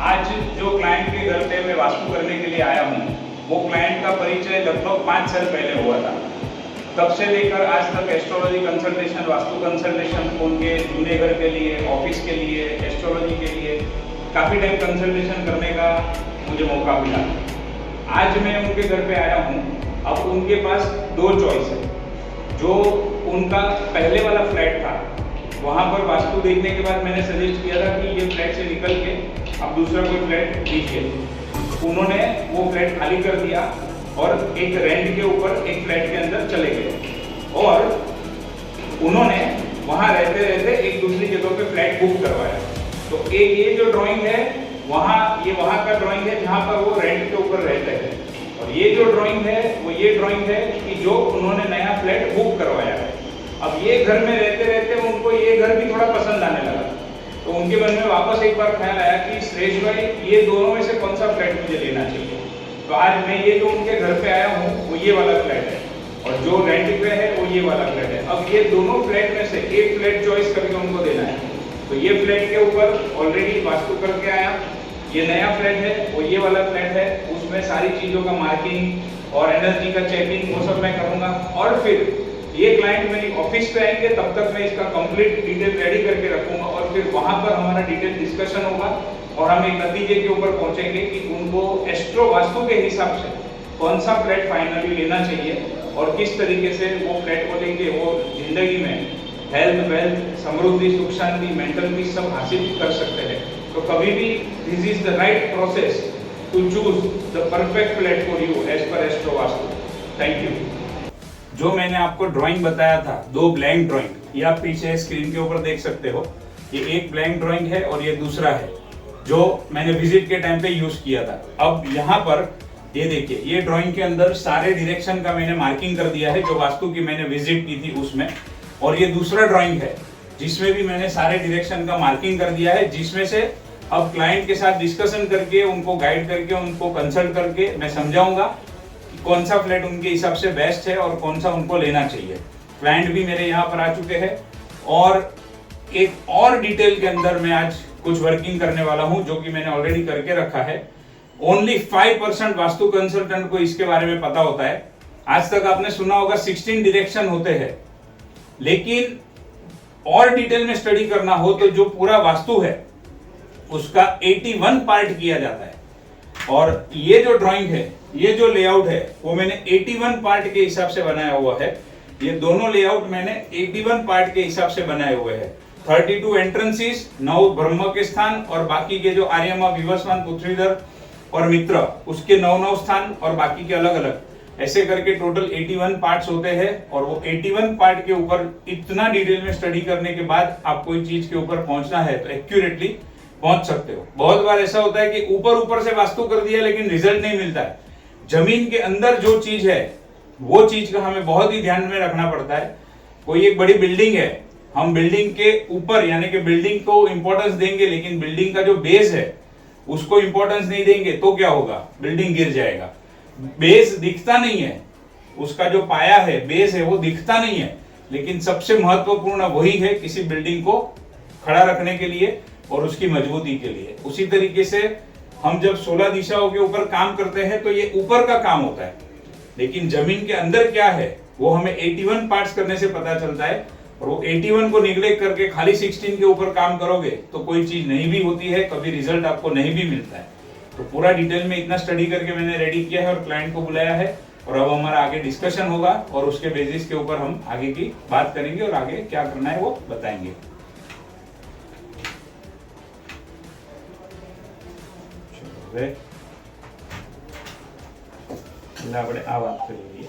आज जो क्लाइंट के घर पे मैं वास्तु करने के लिए आया हूँ, वो क्लाइंट का परिचय लगभग 5 साल पहले हुआ था। तब से लेकर आज तक एस्ट्रोलॉजी कंसल्टेशन, वास्तु कंसल्टेशन उनके जूने घर के लिए, ऑफिस के लिए, एस्ट्रोलॉजी के लिए काफ़ी टाइम कंसल्टेशन करने का मुझे मौका मिला। आज मैं उनके घर पे आया हूँ। अब उनके पास 2 चॉइस है। जो उनका पहले वाला फ्लैट था, वहाँ पर वास्तु देखने के बाद मैंने सजेस्ट किया था कि ये फ्लैट से निकल के अब दूसरा कोई फ्लैट लीजिए। उन्होंने वो फ्लैट खाली कर दिया और एक रेंट के ऊपर एक फ्लैट के अंदर चले गए और उन्होंने वहाँ रहते रहते एक दूसरी जगह पे फ्लैट बुक करवाया। तो एक ये जो ड्राइंग है ये वहाँ का ड्राइंग है जहाँ पर वो रेंट के ऊपर रहते हैं, और ये जो ड्राइंग है वो ये ड्राइंग है कि जो उन्होंने नया फ्लैट बुक करवाया है। अब ये घर में रहते रहते उनको ये घर भी थोड़ा पसंद आने लगा, तो उनके मन में वापस एक बार ख्याल आया कि श्रेष्ठ भाई, ये दोनों में से कौन सा फ्लैट मुझे लेना चाहिए। तो आज मैं ये जो उनके घर पे आया हूँ वो ये वाला फ्लैट है, और जो रेंट पे है वो ये वाला फ्लैट है। अब ये दोनों फ्लैट में से एक फ्लैट चॉइस करके उनको देना है। तो ये फ्लैट के ऊपर ऑलरेडी वास्तु करके आया, ये नया फ्लैट है, वो ये वाला फ्लैट है, उसमें सारी चीज़ों का मार्किंग और एनर्जी का चेकिंग वो सब मैं करूँगा। और फिर ये क्लाइंट मेरी ऑफिस पे आएंगे, तब तक मैं इसका कंप्लीट डिटेल रेडी करके रखूंगा, और फिर वहाँ पर हमारा डिटेल डिस्कशन होगा और हम एक नतीजे के ऊपर पहुँचेंगे कि उनको एस्ट्रो वास्तु के हिसाब से कौन सा फ्लैट फाइनली लेना चाहिए और किस तरीके से वो फ्लैट को लेंगे वो जिंदगी में हेल्थ, वेल्थ, समृद्धि, सुख शांति, मेंटल पीस सब हासिल कर सकते हैं। तो कभी भी this is the right process to choose the perfect flat for you as per astro vastu. Thank you. जो मैंने आपको ड्राइंग बताया था, 2 ब्लैंक ड्राइंग, ये आप पीछे स्क्रीन के ऊपर देख सकते हो। ये एक ब्लैंक ड्राइंग है और ये दूसरा है जो मैंने विजिट के टाइम पे यूज किया था। अब यहाँ पर ये देखिए, ये ड्राइंग के अंदर सारे डायरेक्शन का मैंने मार्किंग कर दिया है जो वास्तु की मैंने विजिट की थी उसमें। और ये दूसरा ड्राइंग है जिसमें भी मैंने सारे डायरेक्शन का मार्किंग कर दिया है, जिसमें से अब क्लाइंट के साथ डिस्कशन करके, उनको गाइड करके, उनको कंसल्ट करके मैं समझाऊंगा कौन सा फ्लैट उनके हिसाब से बेस्ट है और कौन सा उनको लेना चाहिए। क्लाइंट भी मेरे यहाँ पर आ चुके हैं और एक और डिटेल के अंदर मैं आज कुछ वर्किंग करने वाला हूँ जो कि मैंने ऑलरेडी करके रखा है। ओनली 5% वास्तु कंसल्टेंट को इसके बारे में पता होता है। आज तक आपने सुना होगा 16 डायरेक्शन होते हैं, लेकिन और डिटेल में स्टडी करना हो तो जो पूरा वास्तु है उसका 81 पार्ट किया जाता है। और ये जो ड्राइंग है, ये जो लेआउट है वो मैंने 81 पार्ट के हिसाब से बनाया हुआ है। ये दोनों लेआउट मैंने 81 पार्ट के हिसाब से बनाए हुए हैं। 32 एंट्रेंसेस, 9 ब्रह्म के स्थान और बाकी के जो आर्यमा, विवस्वान, पृथ्वीधर और मित्र उसके 9 स्थान और बाकी के अलग अलग, ऐसे करके टोटल 81 पार्ट्स होते हैं। और वो 81 पार्ट के ऊपर इतना डिटेल में स्टडी करने के बाद आप कोई चीज के ऊपर पहुंचना है तो एक्यूरेटली पहुंच सकते हो। बहुत बार ऐसा होता है कि ऊपर से वास्तु कर दिया लेकिन रिजल्ट नहीं मिलता है। जमीन के अंदर जो चीज है वो चीज का हमें बहुत ही ध्यान में रखना पड़ता है। कोई एक बड़ी बिल्डिंग है, हम बिल्डिंग के ऊपर यानी कि बिल्डिंग को इंपॉर्टेंस देंगे, लेकिन बिल्डिंग का जो बेस है उसको इंपॉर्टेंस नहीं देंगे तो क्या होगा, बिल्डिंग गिर जाएगा। बेस दिखता नहीं है, उसका जो पाया है, बेस है, वो दिखता नहीं है, लेकिन सबसे महत्वपूर्ण वही है किसी बिल्डिंग को खड़ा रखने के लिए और उसकी मजबूती के लिए। उसी तरीके से हम जब 16 दिशाओं के ऊपर काम करते हैं तो ये ऊपर का काम होता है, लेकिन जमीन के अंदर क्या है वो हमें 81 पार्ट्स करने से पता चलता है। और वो 81 को निग्लेक्ट करके खाली 16 के ऊपर काम करोगे तो कोई चीज नहीं भी होती है, कभी रिजल्ट आपको नहीं भी मिलता है। तो पूरा डिटेल में इतना स्टडी करके मैंने रेडी किया है और क्लाइंट को बुलाया है, और अब हमारा आगे डिस्कशन होगा और उसके बेसिस के ऊपर हम आगे की बात करेंगे और आगे क्या करना है वो बताएंगे। આપણે આ વાત કરી લઈએ।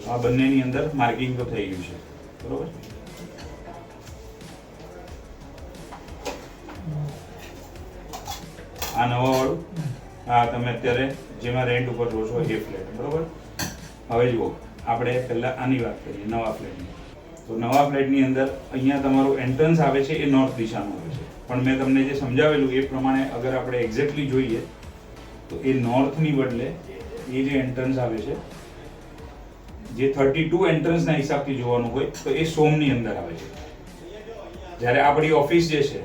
આ બંનેની અંદર માર્કિંગ તો થઈ ગયું છે, બરોબર। આ નવા વાળું, આ તમે અત્યારે જેમાં રેન્ટ ઉપર રહો છો એ ફ્લેટ, બરોબર। હવે જુઓ, આપણે પહેલા આની વાત કરીએ, નવા ફ્લેટની। તો નવા ફ્લેટની અંદર અહીંયા તમારું એન્ટ્રન્સ આવે છે એ નોર્થ દિશાનું આવે છે, પણ મેં તમને જે સમજાવેલું એ પ્રમાણે અગર આપણે એક્ઝેક્ટલી જોઈએ તો એ નોર્થની બદલે એ જે એન્ટ્રન્સ આવે છે, જે 32 એન્ટ્રન્સના હિસાબથી જોવાનું હોય તો એ સોમની અંદર આવે છે। જ્યારે આપણી ઓફિસ જે છે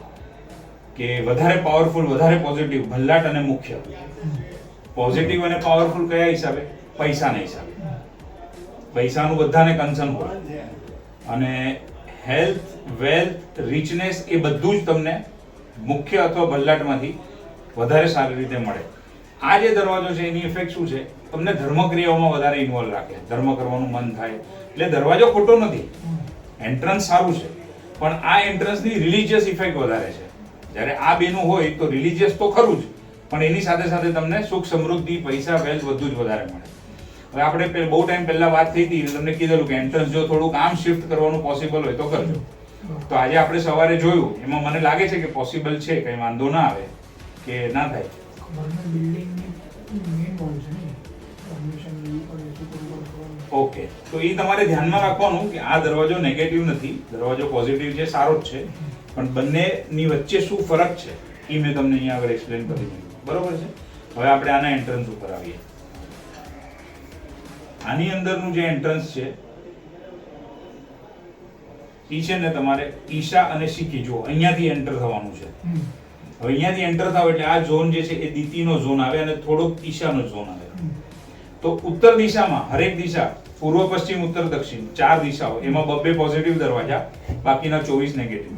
કે વધારે પાવરફુલ, વધારે પોઝિટિવ ભલ્લાટ અને મુખ્ય. પોઝિટિવ અને પાવરફુલ કયા હિસાબે? પૈસાના હિસાબે. પૈસાનું બધાને કન્સર્ન હોય અને હેલ્થ, વેલ્થ, રિચનેસ એ બધું જ તમને મુખ્ય અથવા ભલ્લાટમાંથી વધારે સારી રીતે મળે. આ જે દરવાજો છે એની ઇફેક્ટ શું છે? તમને ધર્મક્રિયાઓમાં વધારે ઇન્વોલ્વ રાખે, ધર્મ કરવાનું મન થાય. એટલે દરવાજો ખોટો નથી, એન્ટ્રન્સ સારું છે, પણ આ એન્ટ્રન્સની રિલિજિયસ ઇફેક્ટ વધારે છે. જ્યારે આ બેનું હોય તો રિલિજિયસ તો ખરું જ, પણ એની સાથે સાથે તમને સુખ, સમૃદ્ધિ, પૈસા, વેલ્થ બધું જ વધારે મળે. હવે આપણે બહુ ટાઈમ પહેલા વાત થઈ હતી, તમને કીધેલું કે એન્ટ્રન્સ જો થોડુંક આમ શિફ્ટ કરવાનું પોસિબલ હોય તો કરજો. તો આજે આપણે સવારે જોયું, એમાં મને લાગે છે કે પોસિબલ છે, કંઈ વાંધો ના આવે કે ના થાય. ઓકે, તો એ તમારે ધ્યાનમાં રાખવાનું કે આ દરવાજો નેગેટિવ નથી, દરવાજો પોઝિટિવ છે, સારો જ છે, પણ બંનેની વચ્ચે શું ફરક છે એ મેં તમને અહીંયા આગળ એક્સપ્લેન કરી દીધું. બરોબર છે? હવે આપણે આના એન્ટ્રન્સ ઉપર આવીએ. આની અંદરનું જે એન્ટ્રન્સ છે ઈ છે ને તમારે ઈશા અને સિકી, જો અહીંયાથી એન્ટર થવાનું છે. હવે અહીંયાથી એન્ટર થાવ એટલે આ ઝોન જે છે એ દીતીનો ઝોન આવે અને થોડોક ઈશાનો ઝોન આવે. તો ઉત્તર દિશામાં હરેક દિશા, પૂર્વ, પશ્ચિમ, ઉત્તર, દક્ષિણ, 4 દિશાઓ, એમાં 2 પોઝિટિવ દરવાજા, બાકીના 24 નેગેટિવ.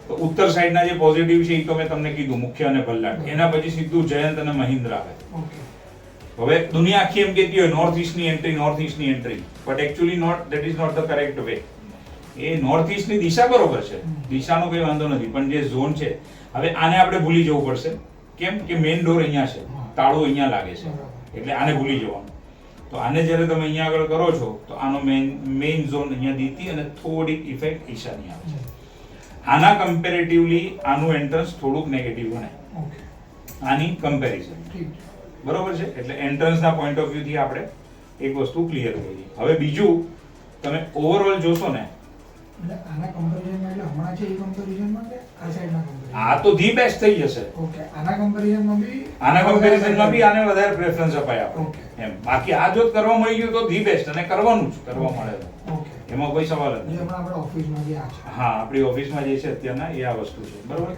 તો ઉત્તર સાઈડના જે પોઝિટિવ છે એ તો મેં તમને કીધું, મુખ્ય અને ભલ્લાટ. એના પછી સીધું જયંત અને મહિન્દ્ર આવે. હવે દુનિયા આખી એમ કહેતી હોય નોર્થ ઈસ્ટની એન્ટ્રી, નોર્થ ઈસ્ટની entry, but actually not, that is not the correct way. એ નોર્થ ઈસ્ટની દિશા બરોબર છે, દિશાનો કોઈ વાંધો નથી, પણ જે ઝોન છે, હવે આને આપણે ભૂલી જવું પડશે. કેમ કે મેઇન ડોર અહીંયા છે, તાળું અહીંયા લાગે છે, એટલે આને ભૂલી જવાનું. તો આને જ્યારે તમે અહીંયા આગળ કરો છો તો આનો મેઇન ઝોન અહીંયા દીતી અને થોડીક ઇફેક્ટ ઈશાની આવે છે. આના કમ્પેરેટિવલી આનું એન્ટ્રન્સ થોડુંક નેગેટિવ બને આની કમ્પેરિઝન. બરોબર છે? એટલે એન્ટ્રન્સના પોઈન્ટ ઓફ વ્યૂથી આપણે એક વસ્તુ ક્લિયર કરી. હવે બીજું તમે ઓવરઓલ જોશો ને, આ તો ધી બેસ્ટ થઈ જશે. આના કમ્પેરિઝનમાં બી આને વધારે પ્રેફરન્સ અપાય આપણે એમ. બાકી આ જો કરવા મળી ગયું તો ધી બેસ્ટ, અને કરવાનું જ કરવા મળે તો એમાં કોઈ સવાલ જ નથી. હા, આપણી ઓફિસમાં જે છે અત્યારના એ આ વસ્તુ છે. બરોબર.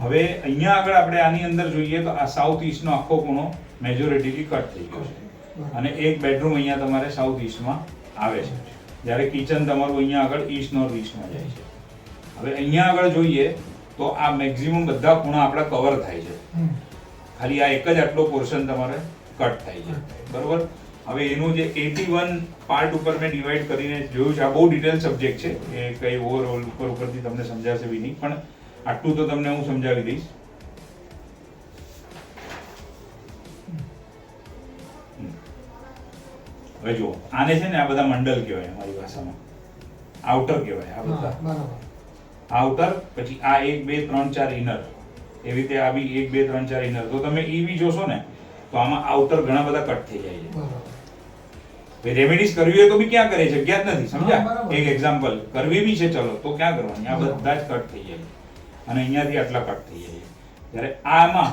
હવે અહીંયા આગળ આપણે આની અંદર જોઈએ તો આ સાઉથ ઈસ્ટ નો આખો ખૂણો મેજોરિટીલી કટ થઈ ગયો છે અને એક બેડરૂમ અહીંયા તમારે સાઉથ ઈસ્ટમાં આવે છે, જ્યારે કિચન તમારું અહીંયા આગળ ઈસ્ટ નોર્થ ઈસ્ટમાં જાય છે. હવે અહીંયા આગળ જોઈએ તો આ મેક્સિમમ બધા ખૂણા આપણા કવર થાય છે, ખાલી આ એક જ આટલો પોર્શન તમારે કટ થાય છે. બરોબર. હવે એનું જે 81 પાર્ટ ઉપર મેં ડિવાઈડ કરીને જોયું છે. આ બહુ ડિટેલ સબ્જેક્ટ છે, એ કઈ ઓવરઓલ ઉપરથી તમને સમજાશે બી નહીં, પણ આટલું તો તમને હું સમજાવી દઈશ. હવે જુઓ, આને છે ને આ બધા મંડલ કહેવાય અમારી ભાષામાં, આઉટર કહેવાય આ બધા. આઉટર, પછી આ 1 2 3 4 ઇનર, એવી રીતે આ બી 1 2 3 4 ઇનર. તો તમે ઈ બી જોશો ને તો આમાં આઉટર ઘણા બધા કટ થઈ જાય છે. રેમેડીઝ કરવી હોય તો બી ક્યાં કરે, જગ્યા જ નથી. સમજ્યા? એક એક્ઝામ્પલ કરવી બી છે, ચલો તો ક્યાં કરવાની? આ બધા જ કટ થઈ જાય અને અહીંયાથી આટલા કટ થઈ જાય. જ્યારે આમાં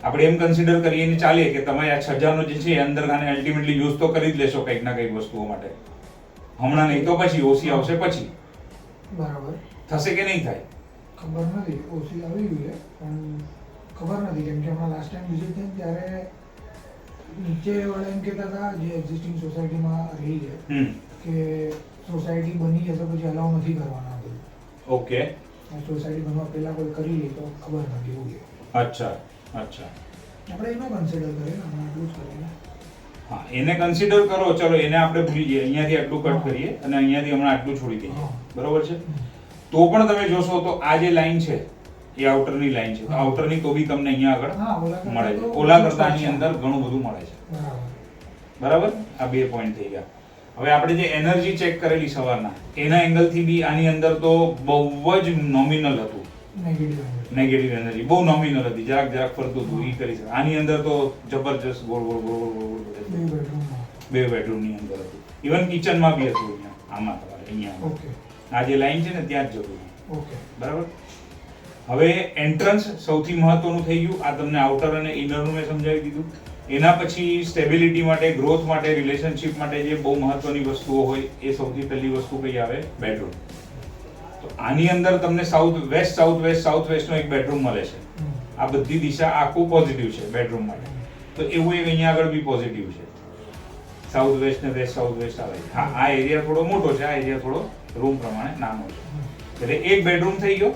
આપણે એમ કન્સિડર કરીએ ને ચાલીએ કે તમે આ 6000 નો જે છે એ અંદર ખાને અલ્ટિમેટલી યુઝ તો કરી જ લેશો કંઈક ના કંઈક વસ્તુઓ માટે, હમણાં નહીં તો પછી ઓસી આવશે પછી. બરાબર. થશે કે નહીં થાય ખબર નથી. ઓસી આવી ગઈ છે પણ ખબર નથી, કેમ કે હમણાં લાસ્ટ ટાઈમ વિઝિટ થઈ ત્યારે નીચે વાળા એમ કહેતા હતા જે એક્ઝિસ્ટિંગ સોસાયટીમાં રહી છે કે સોસાયટી બની જશે પછી અલાઉ નથી કરવાના બધું. ઓકે. સોસાયટી બનવા પહેલા કોઈ કરી લે તો ખબર નથી એવું છે. અચ્છા અચ્છા. આપણે એનો કન્સિડર કરીએ હમણાં આટલું જ કરીએ. હા, એને કન્સિડર કરો. ચલો એને આપણે ભૂલી જઈએ, અહીંયાથી આટલું કટ કરીએ અને અહીંયાથી હમણાં આટલું છોડી દઈએ. બરોબર છે? તો પણ તમે જોશો તો આ જે લાઈન છે એ આઉટરની લાઈન છે. આઉટરની તો બી તમને અહીંયા આગળ મળે છે. ઓલા કરતાની અંદર ઘણું બધું મળે છે. બરાબર. આ 2 પોઈન્ટ થઈ ગયા. હવે આપણે જે એનર્જી ચેક કરેલી સવારના એના એંગલથી બી આની અંદર તો બહુ જ નોમિનલ હતું. નેગેટિવ એનર્જી બહુ નોમિનલ હતી, જરાક ફરતું હતું. ઈ કરી શકે. આની અંદર તો જબરજસ્ત ગોળ ગોળ ગોળ ગોળ ગોળ 2 બેડરૂમ ની અંદર હતું. ઇવન કિચનમાં બી હતું. અહીંયા આમાં તમારે અહીંયા આ જે લાઈન છે ને ત્યાં જ જતું. બરાબર. હવે એન્ટ્રન્સ સૌથી મહત્વનું થઈ ગયું. આ તમને આઉટર અને ઇનરનું મેં સમજાવી દીધું. એના પછી સ્ટેબિલિટી માટે, ગ્રોથ માટે, રિલેશનશિપ માટે જે બહુ મહત્વની વસ્તુઓ હોય એ સૌથી પહેલી વસ્તુ કઈ આવે? બેડરૂમ. તો આની અંદર તમને સાઉથ વેસ્ટ નો એક બેડરૂમ મળે છે. આ બધી દિશા આખું પોઝિટિવ છે બેડરૂમ માટે. તો એવું એક અહીંયા આગળ બી પોઝિટિવ છે. સાઉથ વેસ્ટ ને સાઉથ વેસ્ટ આવે છે. હા, આ એરિયા થોડો મોટો છે, આ એરિયા થોડો રૂમ પ્રમાણે નાનો છે. એટલે એક બેડરૂમ થઈ ગયો,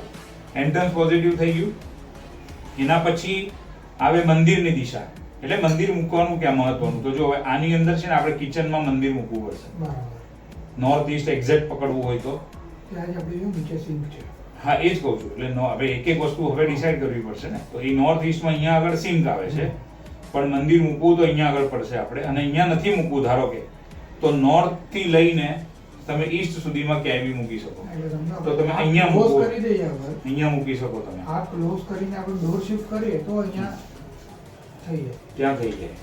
એન્ટ્રન્સ પોઝિટિવ થઈ ગયું. એના પછી આવે મંદિરની દિશા. એટલે મંદિર મૂકવાનું ક્યાં મહત્વનું, તો જો હવે આની અંદર છે ને આપણે કિચનમાં મંદિર મૂકવું પડશે. નોર્થ ઈસ્ટ એક્ઝેક્ટ પકડવું હોય તો હા, એ જ કહું છું. એટલે હવે એક એક વસ્તુ હવે ડિસાઈડ કરવી પડશે ને. તો એ નોર્થ ઈસ્ટમાં અહીંયા આગળ સિંક આવે છે, પણ મંદિર મૂકવું તો અહીંયા આગળ પડશે આપણે. અને અહીંયા નથી મૂકવું ધારો કે, તો નોર્થ થી લઈને તમે ઈસ્ટ સુધીમાં ક્યાંય બી મૂકી શકો. તો તમે અહીંયા મૂકો, અહીંયા મૂકી શકો તમે. આ ક્લોઝ કરીને આપણે ડોર શિફ્ટ કરીએ તો અહીંયા થઈ જાય, ત્યાં થઈ જાય.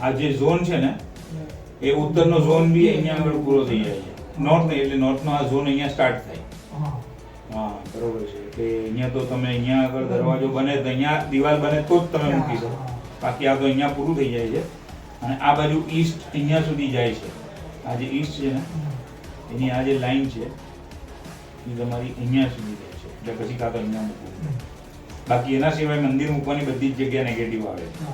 આ જે ઝોન છે ને એ ઉત્તરનો ઝોન બી અહીંયા આગળ પૂરો થઈ જાય છે. નોર્થ નહીં, એટલે નોર્થનો આ ઝોન અહીંયા સ્ટાર્ટ થાય. હા, બરોબર છે. કે અહીંયા તો તમે અહીંયા આગળ દરવાજો બને તો અહીંયા દિવાલ બને તો જ તમે મૂકી શકો. બાકી આ તો અહીંયા પૂરું થઈ જાય છે. અને આ બાજુ ઈસ્ટ અહીંયા સુધી જાય છે. આ જે ઈસ્ટ છે ને એની આ જે લાઈન છે એ તમારી અહીંયા સુધી જાય છે. એટલે પછી કાં તો અહીંયા મૂકવું. બાકી એના સિવાય મંદિર મૂકવાની બધી જ જગ્યા નેગેટિવ આવે છે.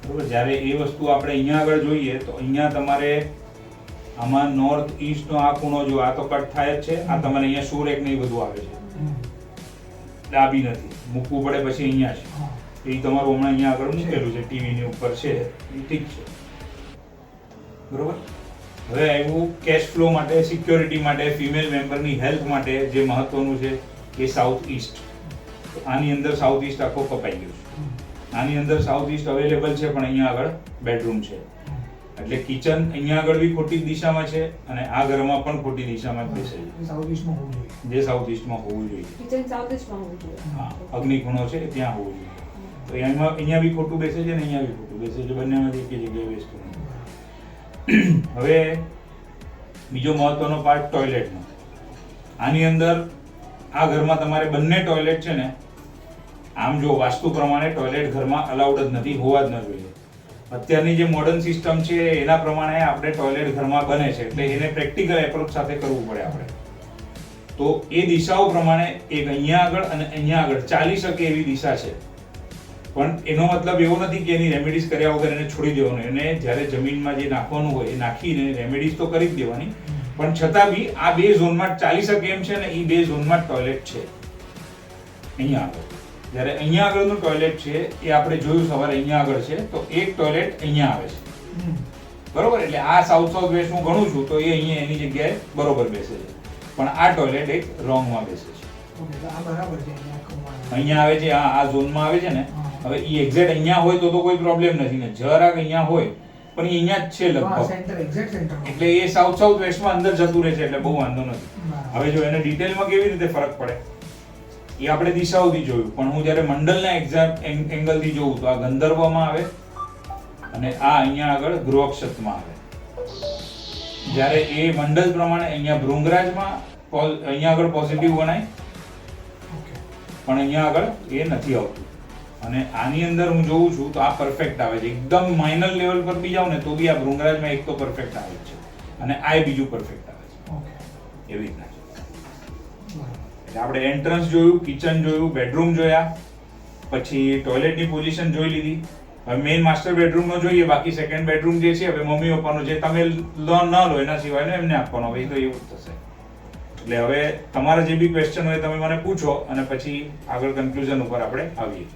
બરોબર. જ્યારે એ વસ્તુ આપણે અહીંયા આગળ જોઈએ તો અહીંયા તમારે આમાં નોર્થ ઈસ્ટ નો આ ખૂણો જો આ તો કટ થાય જ છે. આ તમારે અહીંયા સુરેખ ને એ બધું આવે છે. ડાબી નથી, મૂકવું પડે પછી અહીંયા છે. એ તમારું હમણાં અહીંયા આગળ મૂકેલું છે, ટીવી ની ઉપર છે, એ ઠીક છે. બરોબર. હવે આવ્યું કેશ ફ્લો માટે, સિક્યોરિટી માટે, ફિમેલ મેમ્બરની હેલ્પ માટે જે મહત્વનું છે એ સાઉથ ઈસ્ટ. આની અંદર સાઉથ ઈસ્ટ આખો કપાઈ ગયો છે. આની અંદર સાઉથ ઈસ્ટ અવેલેબલ છે, પણ અહીંયા આગળ બેડરૂમ છે. એટલે કિચન અહીંયા આગળ બી ખોટી દિશામાં છે અને આ ઘરમાં પણ ખોટી દિશામાં જ બેસે છે. સાઉથ ઈસ્ટમાં હોવું જોઈએ, જે સાઉથ ઈસ્ટમાં હોવું જોઈએ. કિચન સાઉથ ઈસ્ટમાં હોવું જોઈએ. હા, અગ્નિ ખૂણો છે ત્યાં હોવું જોઈએ. તો અહીંયા બી ખોટું બેસે છે ને અહીંયા બી ખોટું બેસે છે. બંનેમાંથી એક જગ્યાએ બેસતું નથી. હવે બીજો મહત્વનો પાર્ટ ટોયલેટનો. આની અંદર આ ઘરમાં તમારે બંને ટોયલેટ છે ને, આમ જો વાસ્તુ પ્રમાણે ટોયલેટ ઘરમાં અલાઉડ જ નથી, હોવા જ ન જોઈએ. અત્યારની જે મોડર્ન સિસ્ટમ છે એના પ્રમાણે આપણે ટોયલેટ ઘરમાં બને છે, એટલે એને પ્રેક્ટિકલ એપ્રોચ સાથે કરવું પડે આપણે. તો એ દિશાઓ પ્રમાણે એક અહીંયા આગળ અને અહીંયા આગળ ચાલી શકે એવી દિશા છે. પણ એનો મતલબ એવો નથી કે એની રેમેડીઝ કર્યા વગર એને છોડી દેવાનું. એને જ્યારે જમીનમાં જે નાખવાનું હોય એ નાખીને રેમેડીઝ તો કરી જ દેવાની, પણ છતાં બી આ બે ઝોનમાં ચાલી શકે એમ છે ને, એ બે ઝોનમાં ટોયલેટ છે અહીંયા આગળ. જ્યારે અહીંયા આગળનું ટોયલેટ છે એ આપણે જોયું સવારે અહીંયા આગળ છે, તો એક ટોયલેટ અહીંયા આવે છે. બરોબર. એટલે આ સાઉથ વેસ્ટ હું ગણું છું તો એ અહીંયા એની જગ્યાએ બરોબર બેસે છે, પણ આ ટોયલેટ એક રોંગમાં બેસે છે. અહીંયા આવે છે, આ ઝોનમાં આવે છે ને. હવે એ એક્ઝેક્ટ અહીંયા હોય તો કોઈ પ્રોબ્લેમ નથી ને, જરાક અહીંયા હોય પણ એ અહીંયા જ છે લગભગ. એટલે એ સાઉથ વેસ્ટમાં અંદર જતું રહે છે, એટલે બહુ વાંધો નથી. હવે જો એને ડિટેલમાં કેવી રીતે ફરક પડે એ આપણે દિશાઓથી જોયું, પણ હું જ્યારે મંડલના એક્ઝેક્ટ એંગલથી જોઉં તો આ ગંધર્વમાં આવે અને આ અહીંયા આગળ ગૃહક્ષતમાં આવે. જ્યારે એ મંડલ પ્રમાણે અહીંયા ભૃંગરાજમાં અહીંયા આગળ પોઝિટિવ ગણાય, પણ અહીંયા આગળ એ નથી આવતું. અને આની અંદર હું જોઉં છું તો આ પરફેક્ટ આવે છે. એકદમ માઇનર લેવલ પર બી જાવ ને તો બી આ ભૃંગરાજમાં એક તો પરફેક્ટ આવે છે અને આ બીજું પરફેક્ટ આવે છે. એવી રીતના એટલે આપણે એન્ટ્રન્સ જોયું, કિચન જોયું, બેડરૂમ જોયા, પછી ટોયલેટની પોઝિશન જોઈ લીધી. હવે મેઇન માસ્ટર બેડરૂમ નો જોઈએ. બાકી સેકન્ડ બેડરૂમ જે છે હવે મમ્મી પપ્પાનો જે તમે લો ન લો એના સિવાયનો એમને આપવાનો. હવે તો એવું જ થશે. એટલે હવે તમારા જે બી ક્વેશ્ચન હોય તમે મને પૂછો અને પછી આગળ કન્ક્લુઝન ઉપર આપણે આવીએ.